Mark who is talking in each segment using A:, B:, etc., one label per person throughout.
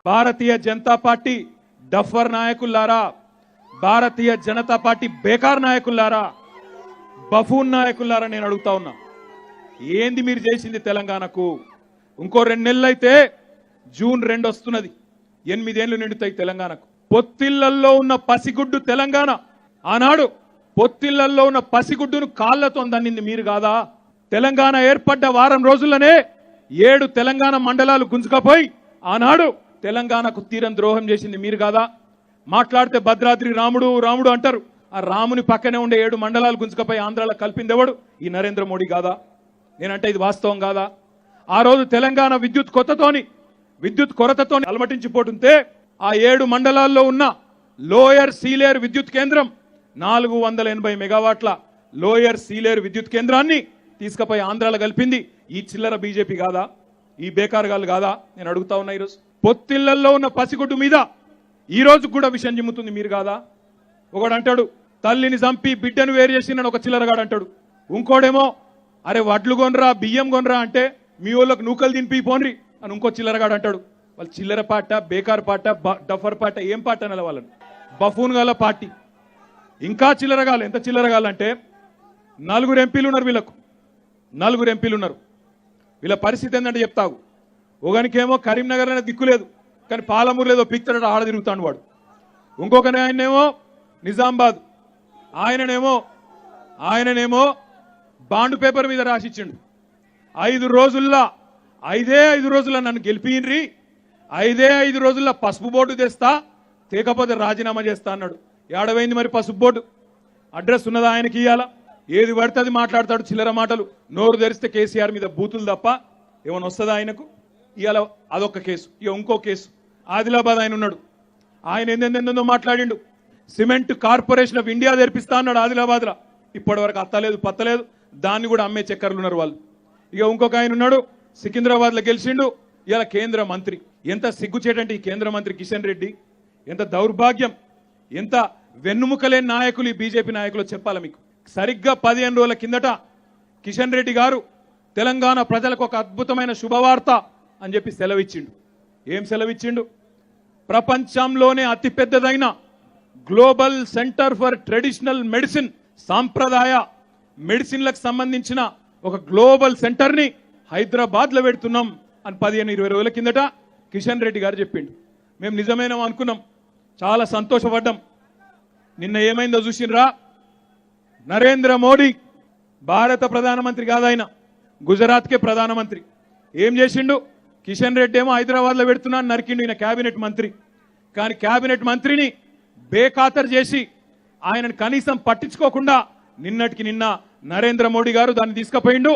A: Bharatiya Janata party duffer నాయకులారా, Bharatiya Janata party బేకార్ నాయకులారా, buffoon నాయకులారా, నేను అడుగుతా ఉన్నా, ఏంది మీరు చేసింది తెలంగాణకు? ఇంకో 2 నెలలు అయితే జూన్ 2 వస్తున్నది, 8 ఏళ్లు నిండుతాయి తెలంగాణకు. పొత్తిళ్లలో ఉన్న పసిగుడ్డు తెలంగాణ ఆనాడు పొత్తిళ్లలో ఉన్న పసిగుడ్డును కాళ్లతో దన్నింది మీరు కాదా? తెలంగాణ ఏర్పడ్డ వారం రోజుల్లోనే 7 తెలంగాణ మండలాలు గుంజుకపోయి ఆనాడు తెలంగాణకు తీరం ద్రోహం చేసింది మీరు కాదా? మాట్లాడితే భద్రాద్రి రాముడు రాముడు అంటారు. ఆ రాముని పక్కనే ఉండే 7 మండలాలు గుంజుకపోయి ఆంధ్రాలో కలిపింది ఎవడు? ఈ నరేంద్ర మోడీ కాదా? నేనంటే ఇది వాస్తవం కాదా? ఆ రోజు తెలంగాణ విద్యుత్ కొరతతోని అలమటించిపోతుంటే ఆ 7 మండలాల్లో ఉన్న లోయర్ సీలేరు విద్యుత్ కేంద్రం 480 మెగావాట్ల లోయర్ సీలేరు విద్యుత్ కేంద్రాన్ని తీసుకుపోయి ఆంధ్రాలో కలిపింది ఈ చిల్లర బీజేపీ కాదా? ఈ బేకార్గాళ్ళు కాదా? నేను అడుగుతా ఉన్నా. ఈరోజు పొత్తిళ్లలో ఉన్న పసిగుడ్డు మీద ఈ రోజు కూడా విషయం జిమ్ముతుంది మీరు కాదా? ఒకడు అంటాడు తల్లిని చంపి బిడ్డను వేరు చేసిందని ఒక చిల్లరగాడు అంటాడు. ఇంకోడేమో అరే వడ్లు కొనరా బియ్యం కొనరా అంటే మీ వాళ్ళకు నూకలు తినిపి పోన్రి అని ఇంకో చిల్లరగాడు అంటాడు. వాళ్ళు చిల్లర పాట, బేకార్ పాట, డఫర్ పాట, ఏం పాట అనాలి వాళ్ళని? బఫూన్ గాల పార్టీ. ఇంకా చిల్లరగాలు. ఎంత చిల్లరగాలంటే 4 ఎంపీలు ఉన్నారు వీళ్ళకు, 4 ఎంపీలు ఉన్నారు. వీళ్ళ పరిస్థితి ఏంటంటే చెప్తావు. ఒకనికేమో కరీంనగర్ అనే దిక్కులేదు, కానీ పాలమూరు లేదో పిక్తాడు, ఆడ తిరుగుతాడు వాడు. ఇంకొకనే ఆయనేమో నిజామాబాద్, ఆయననేమో బాండ్ పేపర్ మీద రాసిచ్చిండు 5 రోజుల్లో నన్ను గెలిపిన్రి, 5 రోజుల్లో పసుపు బోర్డు తెస్తా, తేకపోతే రాజీనామా చేస్తా అన్నాడు. ఏడవైంది మరి పసుపు బోర్డు? అడ్రస్ ఉన్నదా ఆయనకి? ఇయ్యాలా? ఏది పడితే అది మాట్లాడతాడు, చిల్లర మాటలు. నోరు తెరిస్తే కేసీఆర్ మీద బూతులు తప్ప ఏమైనా వస్తుందా ఆయనకు? ఇవాళ అదొక కేసు. ఇక ఇంకో కేసు ఆదిలాబాద్ ఆయన ఉన్నాడు. ఆయన ఎందెందో మాట్లాడిండు. సిమెంట్ కార్పొరేషన్ ఆఫ్ ఇండియా తెరిపిస్తా అన్నాడు ఆదిలాబాద్లో. ఇప్పటి వరకు అత్తలేదు పత్తలేదు, దాన్ని కూడా అమ్మే చక్కర్లు ఉన్నారు వాళ్ళు. ఇక ఇంకొక ఆయన ఉన్నాడు, సికింద్రాబాద్లో గెలిచిండు, ఇలా కేంద్ర మంత్రి. ఎంత సిగ్గుచేటంటే ఈ కేంద్ర మంత్రి కిషన్ రెడ్డి, ఎంత దౌర్భాగ్యం, ఎంత వెన్నుముకలేని నాయకులు ఈ బీజేపీ నాయకులు చెప్పాలి మీకు. సరిగ్గా 15 రోజుల కిందట కిషన్ రెడ్డి గారు తెలంగాణ ప్రజలకు ఒక అద్భుతమైన శుభవార్త అని చెప్పి సెలవిచ్చిండు. ఏం సెలవిచ్చిండు? ప్రపంచంలోనే అతిపెద్దదైన global centre for traditional medicine, సాంప్రదాయ మెడిసిన్లకు సంబంధించిన ఒక గ్లోబల్ సెంటర్ని హైదరాబాద్లో పెడుతున్నాం అని 15-20 రోజుల కిందట కిషన్ రెడ్డి గారు చెప్పిండు. మేము నిజమేనో అనుకున్నాం, చాలా సంతోషపడ్డాం. నిన్న ఏమైందో చూసినరా? నరేంద్ర మోడీ భారత ప్రధానమంత్రి కాదాయన, గుజరాత్కే ప్రధానమంత్రి. ఏం చేసిండు? కిషన్ రెడ్డి ఏమో హైదరాబాద్లో పెడుతున్నాను నరికిండు, ఈయన క్యాబినెట్ మంత్రి. కానీ క్యాబినెట్ మంత్రిని బేఖాతరు చేసి ఆయనను కనీసం పట్టించుకోకుండా నిన్నటికి నిన్న నరేంద్ర మోడీ గారు దాన్ని తీసుకుపోయిండు.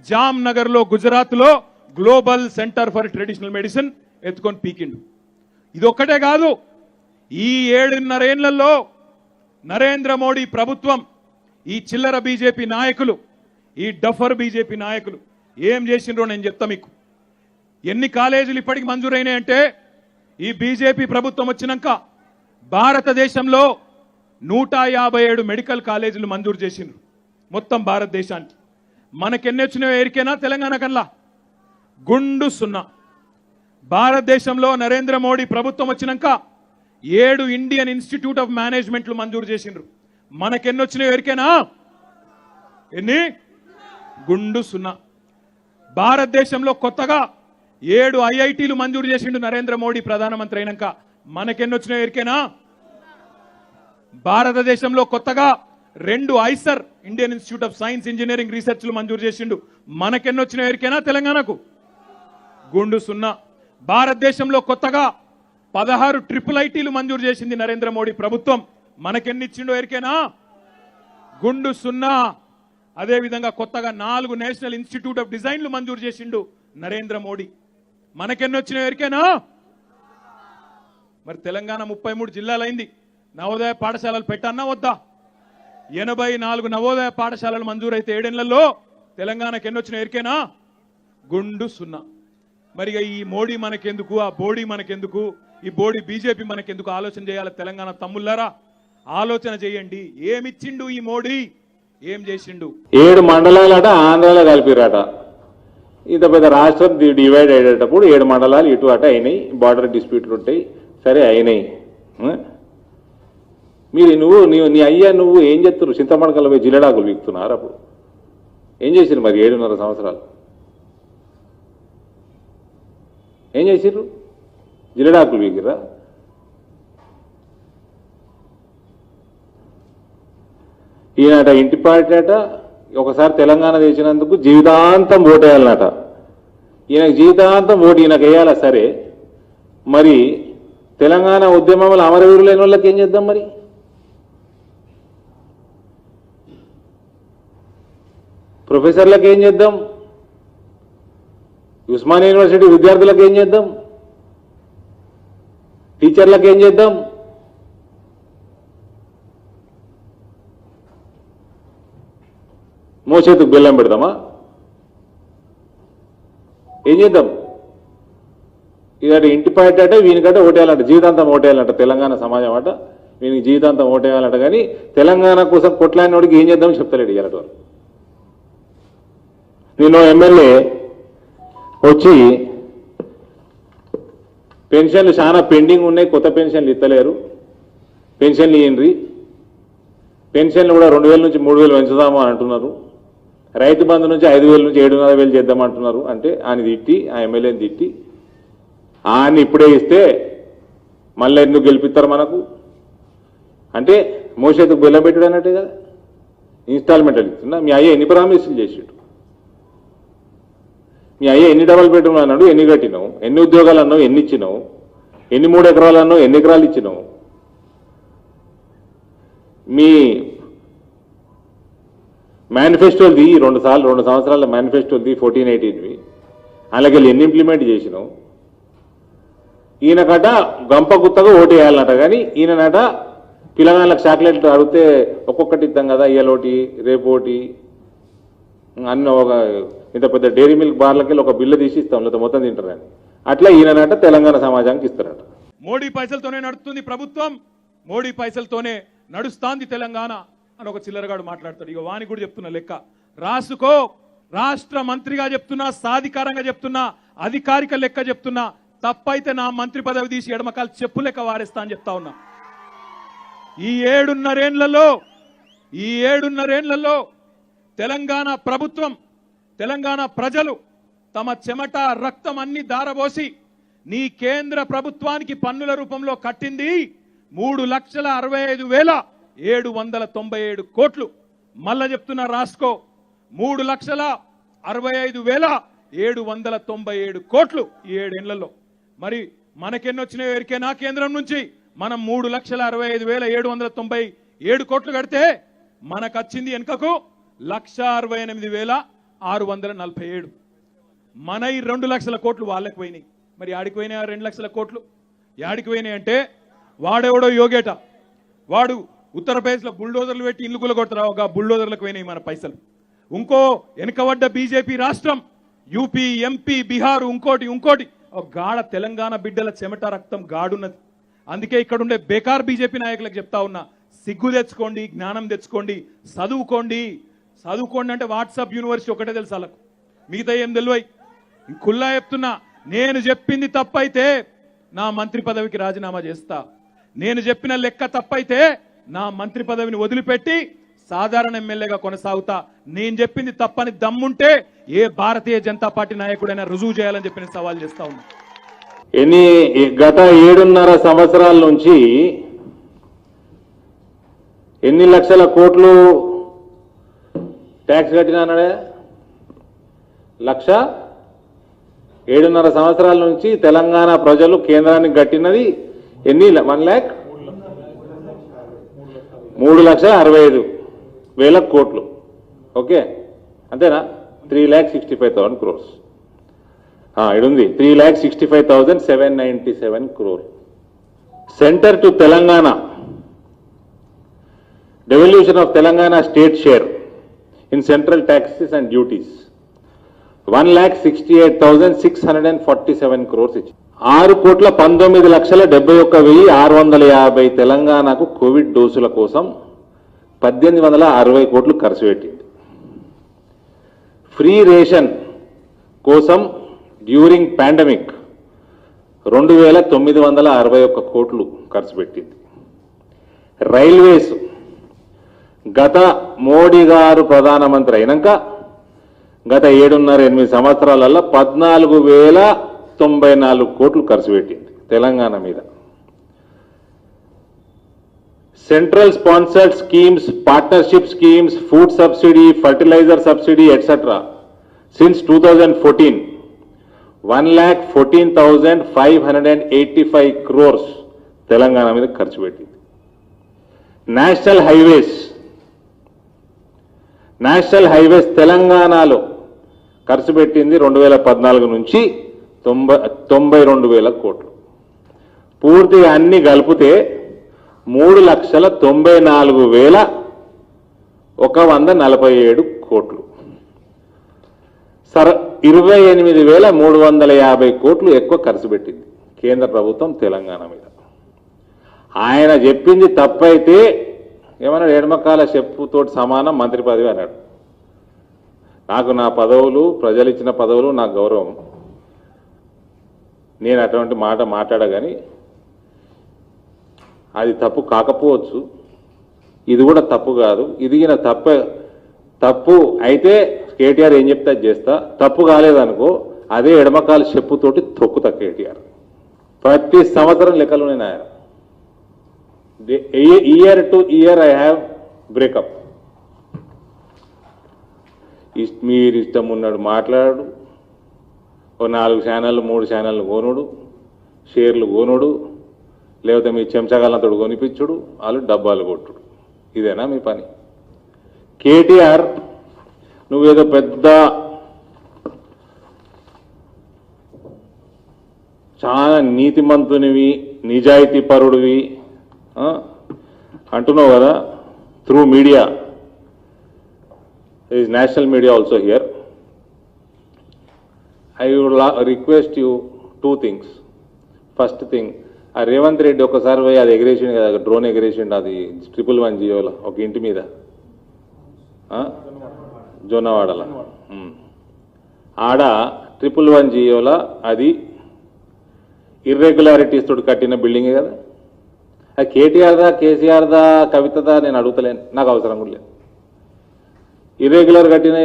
A: జామ్నగర్లో గుజరాత్లో global centre for traditional medicine ఎత్తుకొని పీకిండు. ఇదొక్కటే కాదు, ఈ 7.5 ఏళ్లలో నరేంద్ర మోడీ ప్రభుత్వం, ఈ చిల్లర బీజేపీ నాయకులు, ఈ డఫర్ బీజేపీ నాయకులు ఏం చేసిండ్రో నేను చెప్తా మీకు. ఎన్ని కాలేజీలు ఇప్పటికి మంజూరైనాయంటే ఈ బీజేపీ ప్రభుత్వం వచ్చినాక భారతదేశంలో 157 మెడికల్ కాలేజీలు మంజూరు చేసిండ్రు మొత్తం భారతదేశానికి. మనకెన్ని వచ్చినాయో ఎరికేనా? తెలంగాణ కల్లా గుండు 0. భారతదేశంలో నరేంద్ర మోడీ ప్రభుత్వం వచ్చినాక 7 ఇండియన్ ఇన్స్టిట్యూట్ ఆఫ్ మేనేజ్మెంట్లు మంజూరు చేసిండ్రు. మనకెన్ని వచ్చినాయో ఎరికేనా? ఎన్ని? గుండు 0. భారతదేశంలో కొత్తగా 7 ఐఐటీలు మంజూరు చేసిండు నరేంద్ర మోడీ ప్రధానమంత్రి అయినాక. మనకెన్ని వచ్చినాయో ఎరికేనా? భారతదేశంలో కొత్తగా 2 IISER, Indian institute of science engineering రీసెర్చ్లు మంజూరు చేసిండు. మనకెన్ని వచ్చినాయో ఎరికేనా? తెలంగాణకు గుండు 0. భారతదేశంలో కొత్తగా 16 ట్రిపుల్ ఐటీలు మంజూరు చేసింది నరేంద్ర మోడీ ప్రభుత్వం. మనకెన్ని ఇచ్చిండో ఎరికేనా? గుండు 0. అదేవిధంగా కొత్తగా 4 నేషనల్ ఇన్స్టిట్యూట్ ఆఫ్ డిజైన్లు మంజూరు చేసిండు నరేంద్ర మోడీ. మనకెన్ని వచ్చినాయో ఎరికేనా? మరి తెలంగాణ 33 జిల్లాలైంది. నవోదయ పాఠశాలలు పెట్టన్నా వద్దా? 84 నవోదయ పాఠశాలలు మంజూరైతే 7 ఏళ్లలో తెలంగాణకి ఎన్ని వచ్చినాయో ఎరికేనా? గుండు 0. మరి ఈ మోడీ మనకెందుకు, ఆ బోడీ మనకెందుకు, ఈ బోడీ బీజేపీ మనకెందుకు? ఆలోచన చేయాలి తెలంగాణ తమ్ముళ్ళారా, ఆలోచన చేయండి. ఏమిచ్చిండు ఈ మోడీ? ఏం చేసిండు?
B: 7 మండలాలట ఆంధ్రాలో కలిపిరట. ఇంత పెద్ద రాష్ట్రం డివైడ్ అయ్యేటప్పుడు 7 మండలాలు ఇటు అటు అయినాయి, బార్డర్ డిస్ప్యూట్లు ఉంటాయి, సరే అయినాయి. మీరు నీ అయ్యా నువ్వు ఏం చేస్తున్నారు? చింతమడకల్లో పోయి జిల్లెడాకులు వీక్తున్నారు. అప్పుడు ఏం చేసిరు మరి 7.5 సంవత్సరాలు? ఏం చేసిర్రు? జిల్లెడాకులు వీకిరా? ఈయనట ఇంటి పాటట ఒకసారి తెలంగాణ తెచ్చినందుకు జీవితాంతం ఓటేయాలన్నట. ఈయనకు జీవితాంతం ఓటు ఈయనకు వేయాలా? సరే, మరి తెలంగాణ ఉద్యమంలో అమరవీరులైన వాళ్ళకి ఏం చేద్దాం? మరి ప్రొఫెసర్లకు ఏం చేద్దాం? ఉస్మానియా యూనివర్సిటీ విద్యార్థులకు ఏం చేద్దాం? టీచర్లకు ఏం చేద్దాం? మోచేతుకు బెల్లం పెడదామా? ఏం చేద్దాం? ఇక ఇంటి పాట వీనికంటే ఓటేయాలంట, జీవితాంతం ఓటేయాలంట. తెలంగాణ సమాజం అట వీనికి జీవితాంతం ఓటేయాలంట. కానీ తెలంగాణ కోసం కొట్లాడిన వాడికి ఏం చేద్దామని చెప్తలేడు ఇలాంటి వాళ్ళు. నేను ఎమ్మెల్యే వచ్చి పెన్షన్లు చాలా పెండింగ్ ఉన్నాయి, కొత్త పెన్షన్లు ఇస్తలేరు, పెన్షన్లు ఇయ్యండి, పెన్షన్లు కూడా 2000 నుంచి 3000 పెంచుదాము అని అంటున్నారు, రైతు బంధు నుంచి 5000 నుంచి 7,500 చేద్దామంటున్నారు. అంటే ఆయన తిట్టి, ఆ ఎమ్మెల్యేని తిట్టి, ఆయన ఇప్పుడే ఇస్తే మళ్ళీ ఎందుకు గెలిపిస్తారు మనకు అంటే మోసేతుకు బెల్లం పెట్టుడు అన్నట్టే కదా. ఇన్స్టాల్మెంట్లు ఇస్తున్నా. మీ అయ్య ఎన్ని ప్రామిసులు చేసాడు? మీ అయ్య ఎన్ని డబల్ బెడ్రూమ్లు అన్నాడు, ఎన్ని కట్టినావు? ఎన్ని ఉద్యోగాలు అన్నావు, ఎన్ని ఇచ్చినావు? ఎన్ని 3 ఎకరాలు అన్నావు, ఎన్ని ఎకరాలు ఇచ్చినావు? మీ మేనిఫెస్టోది 2 సంవత్సరాల మేనిఫెస్టోది 14-18వి అలాగే ఎన్ని ఇంప్లిమెంట్ చేసినావు? ఈయనకట గంప గుత్తగా ఓటు వేయాలన్నట. కానీ ఈయననట పిల్లగాళ్ళకి చాక్లెట్లు అడిగితే ఒక్కొక్కటి ఇద్దాం కదా, ఇయ్యలోటి రేపోటి అన్న ఒక ఇంత పెద్ద డైరీ మిల్క్ బార్లకి ఒక బిల్లు తీసి ఇస్తాం, లేదా మొత్తం తింటారని. అట్లా ఈయననట తెలంగాణ సమాజానికి ఇస్తారట.
A: మోడీ పైసలతోనే నడుస్తుంది ప్రభుత్వం, మోడీ పైసలతోనే నడుస్తాంది తెలంగాణ అని ఒక చిల్లరగాడు మాట్లాడతాడు. ఇక వానికి కూడా చెప్తున్నా లెక్క రాసుకో. రాష్ట్ర మంత్రిగా చెప్తున్నా, సాధికారంగా చెప్తున్నా, అధికారిక లెక్క చెప్తున్నా. తప్పైతే నా మంత్రి పదవి తీసి ఎడమకాలు చెప్పు లెక్క వారేస్తా అని చెప్తా ఉన్నా. ఈ 7.5 ఏళ్లలో తెలంగాణ ప్రభుత్వం, తెలంగాణ ప్రజలు తమ చెమట రక్తం అన్ని దారబోసి నీ కేంద్ర ప్రభుత్వానికి పన్నుల రూపంలో కట్టింది 3,65,797 కోట్లు. మళ్ళా చెప్తున్నా రాసుకో, 3,65,797 కోట్లు ఈ 7 ఏళ్లలో. మరి మనకెన్నొచ్చినాయో ఎరికేనా? కేంద్రం నుంచి మనం 3,65,797 కోట్లు కడితే మనకు వచ్చింది వెనుకకు 1,68,647. మన ఈ 2 లక్షల కోట్లు వాళ్ళకి పోయినాయి. మరి యాడికి పోయినాయి 2 లక్షల కోట్లు? యాడికి పోయినాయి అంటే వాడెవడో యోగేట, వాడు ఉత్తరప్రదేశ్లో బుల్డోజర్లు పెట్టి ఇల్లు కూలగొడతారు, ఒక బుల్డోజర్లకు పోయినాయి మన పైసలు. ఇంకో వెనుకబడ్డ బీజేపీ రాష్ట్రం యూపీ, ఎంపీ, బీహార్, ఇంకోటి ఒక గాఢ తెలంగాణ బిడ్డల చెమట రక్తం గాడున్నది. అందుకే ఇక్కడ ఉండే బేకార్ బీజేపీ నాయకులకు చెప్తా ఉన్నా, సిగ్గు తెచ్చుకోండి, జ్ఞానం తెచ్చుకోండి, చదువుకోండి అంటే వాట్సాప్ యూనివర్సిటీ ఒకటే తెలుసు వాళ్ళకు, మిగతా ఏం తెలివై. ఖుల్లా చెప్తున్నా, నేను చెప్పింది తప్పైతే నా మంత్రి పదవికి రాజీనామా చేస్తా. నేను చెప్పిన లెక్క తప్పైతే నా మంత్రి పదవిని వదిలిపెట్టి సాధారణ ఎమ్మెల్యేగా కొనసాగుతా. నేను చెప్పింది తప్పని దమ్ముంటే ఏ భారతీయ జనతా పార్టీ నాయకుడైనా రుజువు చేయాలని చెప్పి నేను సవాల్ చేస్తా ఉన్నా.
B: గత 7.5 సంవత్సరాల నుంచి ఎన్ని లక్షల కోట్లు ట్యాక్స్ కట్టినాడే? 7.5 సంవత్సరాల నుంచి తెలంగాణ ప్రజలు కేంద్రానికి కట్టినది ఎన్ని? 3,65,000 కోట్లు. ఓకే, అంతేనా? 3,65,000 crores. ఇడుంది 3,65,797 crore. Centre to Telangana, devolution of Telangana state share in central taxes and duties 1,68,647 crores. 6,19,71,650 తెలంగాణకు కోవిడ్ డోసుల కోసం 1,860 కోట్లు ఖర్చు పెట్టింది. ఫ్రీ రేషన్ కోసం డ్యూరింగ్ పాండమిక్ 2,961 కోట్లు ఖర్చు పెట్టింది. రైల్వేస్ గత మోడీ గారు ప్రధానమంత్రి అయినాక గత 7.5-8 సంవత్సరాలలో 14,094 కోట్లు ఖర్చు పెట్టింది తెలంగాణ మీద. Central sponsored schemes, partnership schemes, food subsidy, fertiliser subsidy etcetera since 2014 1,14,585 crores Telangana మీద ఖర్చు పెట్టింది. నేషనల్ హైవేస్ తెలంగాణలో ఖర్చు పెట్టింది 2014 నుంచి 92,000 కోట్లు. పూర్తిగా అన్ని కలిపితే 3,94,147 కోట్లు. 28,350 కోట్లు ఎక్కువ ఖర్చు పెట్టింది కేంద్ర ప్రభుత్వం తెలంగాణ మీద. ఆయన చెప్పింది తప్పైతే ఏమన్నాడు, ఎడమకాల చెప్పుతోటి సమానం మంత్రి పదవి అన్నాడు. నాకు నా పదవులు, ప్రజలు ఇచ్చిన పదవులు నాకు గౌరవం, నేను అటువంటి మాట మాట్లాడగాని అది తప్పు కాకపోవచ్చు, ఇది కూడా తప్పు కాదు. ఇది తప్పు అయితే కేటీఆర్ ఏం చెప్తే అది చేస్తా, తప్పు కాలేదనుకో అదే ఎడమకాల చెప్పుతోటి తొక్కుతా కేటీఆర్. ప్రతి సంవత్సరం లెక్కలు నేను ఆయన year to year I have breakup. మీరు ఇష్టం ఉన్నాడు మాట్లాడు, ఓ 4 ఛానళ్ళు 3 ఛానళ్ళు కొనుడు, షేర్లు కొనుడు, లేకపోతే మీ చెంచగాళ్ళతో కొనిపించుడు, వాళ్ళు డబ్బాలు కొట్టుడు. ఇదేనా మీ పని? కేటీఆర్ నువ్వేదో పెద్ద చాలా నీతిమంతునివి, నిజాయితీ పరుడివి అంటున్నావు కదా through media. there is national media also here. I would request you 2 things. First thing, ఆ రేవంత్ రెడ్డి ఒకసారి పోయి అది ఎగరేసిండు కదా, డ్రోన్ ఎగరేసిండు, అది 111 జియోలో ఒక ఇంటి మీద జొన్నవాడల ఆడ 111 జియోలో అది ఇర్రెగ్యులారిటీస్ తోటి కట్టిన బిల్డింగే కదా. అది కేటీఆర్దా, కేసీఆర్దా, కవితదా నేను అడుగుతలేను, నాకు అవసరం కూడా లేదు. ఇర్రెగ్యులర్ కట్టిన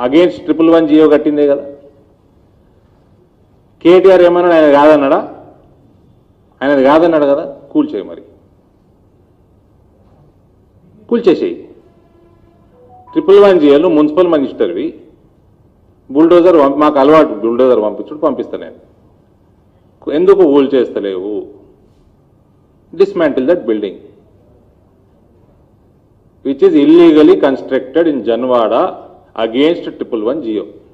B: అగేన్స్ట్ 111 జియో కట్టిందే కదా. కేటీఆర్ ఏమన్నాడు, ఆయన కాదన్నాడా? ఆయనది కాదన్నాడు కదా. కూల్చేయి, మరి కూల్చేసేయి. 111 జియోలు మున్సిపల్ మినిస్టర్వి, బుల్డోజర్ మాకు అలవాటు, బుల్డోజర్ పంపిస్తా నేను. ఎందుకు కూల్చేస్తలేవు? dismantle that building which is illegally constructed in Janwada against 111 Geo.